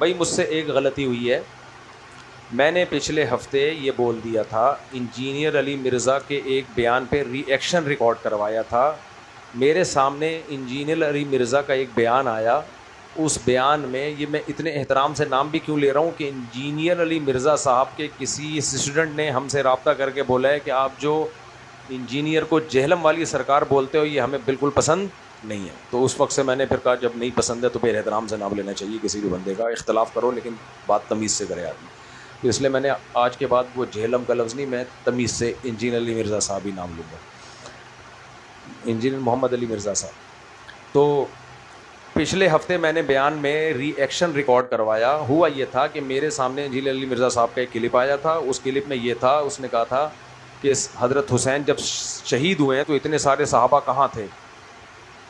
بھائی مجھ سے ایک غلطی ہوئی ہے. میں نے پچھلے ہفتے یہ بول دیا تھا, انجینئر علی مرزا کے ایک بیان پہ ری ایکشن ریکارڈ کروایا تھا. میرے سامنے انجینئر علی مرزا کا ایک بیان آیا. اس بیان میں یہ میں اتنے احترام سے نام بھی کیوں لے رہا ہوں کہ انجینئر علی مرزا صاحب کے کسی اسٹوڈنٹ نے ہم سے رابطہ کر کے بولا ہے کہ آپ جو انجینئر کو جہلم والی سرکار بولتے ہو یہ ہمیں بالکل پسند نہیں ہے. تو اس وقت سے میں نے پھر کہا جب نہیں پسند ہے تو پھر احترام سے نام لینا چاہیے کسی بھی بندے کا. اختلاف کرو لیکن بات تمیز سے کرے آدمی. تو اس لیے میں نے آج کے بعد وہ جہلم کا لفظ نہیں, میں تمیز سے انجینئر علی مرزا صاحب ہی نام لوں گا, انجینئر محمد علی مرزا صاحب. تو پچھلے ہفتے میں نے بیان میں ری ایکشن ریکارڈ کروایا. ہوا یہ تھا کہ میرے سامنے انجینئر علی مرزا صاحب کا ایک کلپ آیا تھا. اس کلپ میں یہ تھا, اس نے کہا تھا کہ حضرت حسین جب شہید ہوئے ہیں تو اتنے سارے صحابہ کہاں تھے,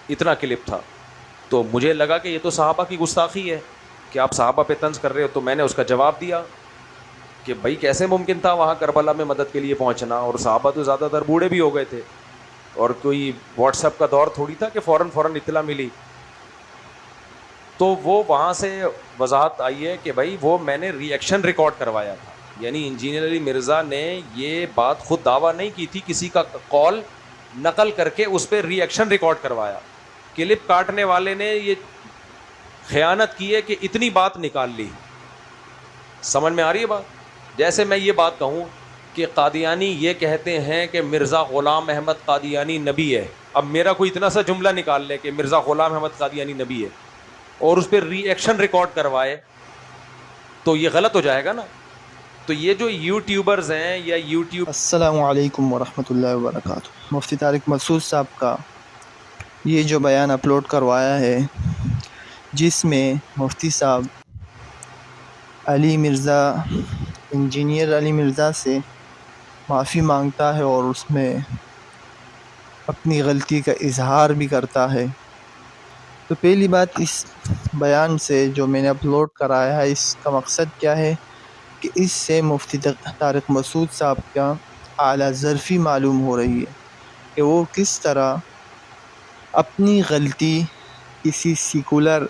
اتنا کلپ تھا. تو مجھے لگا کہ یہ تو صحابہ کی گستاخی ہے کہ آپ صحابہ پہ طنز کر رہے ہو. تو میں نے اس کا جواب دیا کہ بھائی کیسے ممکن تھا وہاں کربلا میں مدد کے لیے پہنچنا, اور صحابہ تو زیادہ تر بوڑھے بھی ہو گئے تھے, اور کوئی واٹس ایپ کا دور تھوڑی تھا کہ فوراً اطلاع ملی. تو وہ وہاں سے وضاحت آئی ہے کہ بھائی وہ میں نے ری ایکشن ریکارڈ کروایا تھا. یعنی انجینئر علی مرزا نے یہ بات خود دعویٰ نہیں کی تھی, کسی کا قول نقل کر کے اس پہ ری ایکشن ریکارڈ کروایا. کلپ کاٹنے والے نے یہ خیانت کی ہے کہ اتنی بات نکال لی. سمجھ میں آ رہی ہے بات؟ جیسے میں یہ بات کہوں کہ قادیانی یہ کہتے ہیں کہ مرزا غلام احمد قادیانی نبی ہے. اب میرا کوئی اتنا سا جملہ نکال لے کہ مرزا غلام احمد قادیانی نبی ہے اور اس پہ ری ایکشن ریکارڈ کروائے تو یہ غلط ہو جائے گا نا. تو یہ جو یوٹیوبرز ہیں یا یوٹیوب. السلام علیکم ورحمۃ اللہ وبرکاتہ. مفتی طارق مسعود صاحب کا یہ جو بیان اپلوڈ کروایا ہے جس میں مفتی صاحب علی مرزا انجینئر علی مرزا سے معافی مانگتا ہے اور اس میں اپنی غلطی کا اظہار بھی کرتا ہے. تو پہلی بات اس بیان سے جو میں نے اپلوڈ کرایا ہے اس کا مقصد کیا ہے کہ اس سے مفتی طارق مسعود صاحب کا اعلیٰ ظرفی معلوم ہو رہی ہے کہ وہ کس طرح اپنی غلطی کسی سیکولر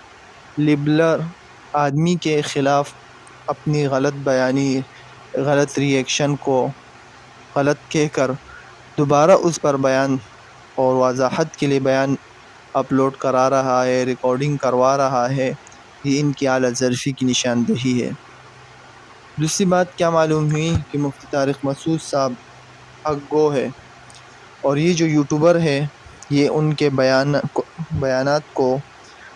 لبرل آدمی کے خلاف اپنی غلط بیانی غلط ری ایکشن کو غلط کہہ کر دوبارہ اس پر بیان اور وضاحت کے لیے بیان اپلوڈ کرا رہا ہے, ریکارڈنگ کروا رہا ہے. یہ ان کی اعلیٰ ظرفی کی نشاندہی ہے. دوسری بات کیا معلوم ہوئی کہ مفتی طارق مسعود صاحب حق گو ہے اور یہ جو یوٹیوبر ہے یہ ان کے بیانات کو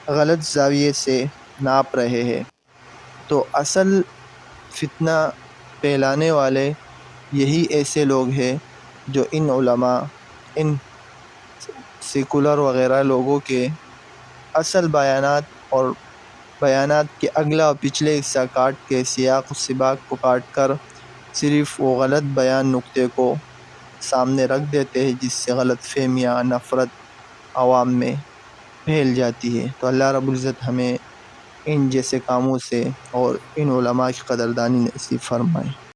غلط زاویے سے ناپ رہے ہیں. تو اصل فتنہ پھیلانے والے یہی ایسے لوگ ہیں جو ان علماء ان سیکولر وغیرہ لوگوں کے اصل بیانات اور بیانات کے اگلا اور پچھلے حصہ کاٹ کے سیاق و سباق کو کاٹ کر صرف وہ غلط بیان نقطے کو سامنے رکھ دیتے ہیں جس سے غلط فہمیاں نفرت عوام میں پھیل جاتی ہے. تو اللہ رب العزت ہمیں ان جیسے کاموں سے اور ان علماء کی قدردانی نصیب فرمائے.